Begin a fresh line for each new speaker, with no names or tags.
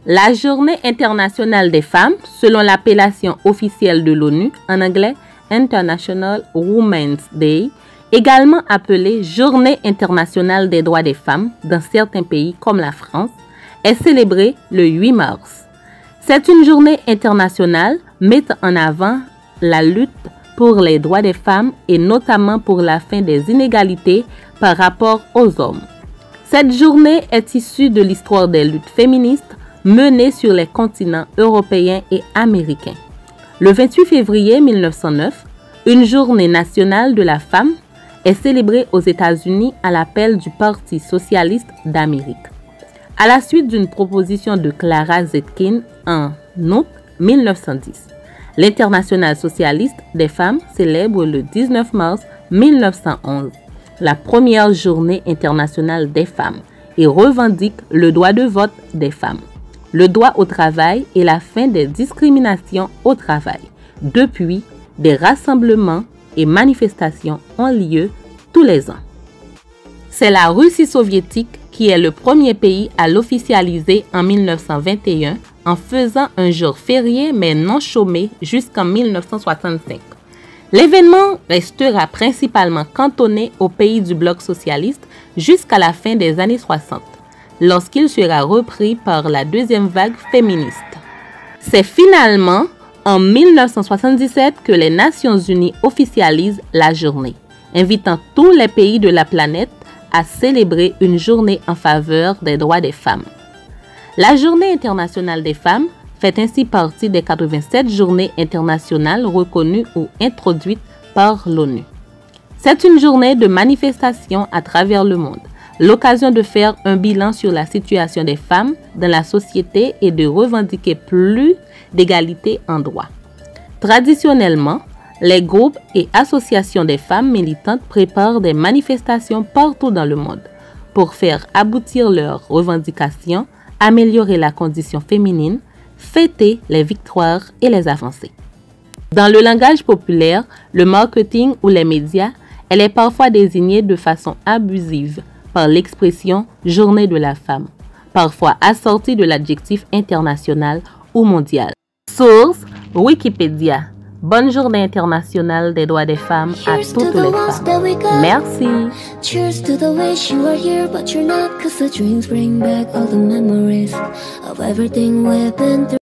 La Journée internationale des femmes, selon l'appellation officielle de l'ONU, en anglais International Women's Day, également appelée Journée internationale des droits des femmes dans certains pays comme la France, est célébrée le 8 mars. C'est une journée internationale mettant en avant la lutte pour les droits des femmes et notamment pour la fin des inégalités par rapport aux hommes. Cette journée est issue de l'histoire des luttes féministes menées sur les continents européens et américains. Le 28 février 1909, une journée nationale de la femme est célébrée aux États-Unis à l'appel du Parti socialiste d'Amérique. À la suite d'une proposition de Clara Zetkin en août 1910, l'Internationale socialiste des femmes célèbre le 19 mars 1911 la première journée internationale des femmes et revendique le droit de vote des femmes, le droit au travail et la fin des discriminations au travail. Depuis, des rassemblements et manifestations ont lieu tous les ans. C'est la Russie soviétique qui est le premier pays à l'officialiser en 1921 en faisant un jour férié mais non chômé jusqu'en 1965. L'événement restera principalement cantonné aux pays du bloc socialiste jusqu'à la fin des années 60, lorsqu'il sera repris par la deuxième vague féministe. C'est finalement en 1977 que les Nations Unies officialisent la journée, invitant tous les pays de la planète à célébrer une journée en faveur des droits des femmes. La Journée internationale des femmes fait ainsi partie des 87 journées internationales reconnues ou introduites par l'ONU. C'est une journée de manifestation à travers le monde, l'occasion de faire un bilan sur la situation des femmes dans la société et de revendiquer plus d'égalité en droit. Traditionnellement, les groupes et associations des femmes militantes préparent des manifestations partout dans le monde pour faire aboutir leurs revendications, améliorer la condition féminine, fêter les victoires et les avancées. Dans le langage populaire, le marketing ou les médias, elle est parfois désignée de façon abusive par l'expression « journée de la femme », parfois assortie de l'adjectif international ou mondial. Source Wikipédia. Bonne journée internationale des droits des femmes à toutes les femmes. Merci. Cheers to the wish you are here, but you're not, 'cause the drinks bring back all the memories of everything we've been through.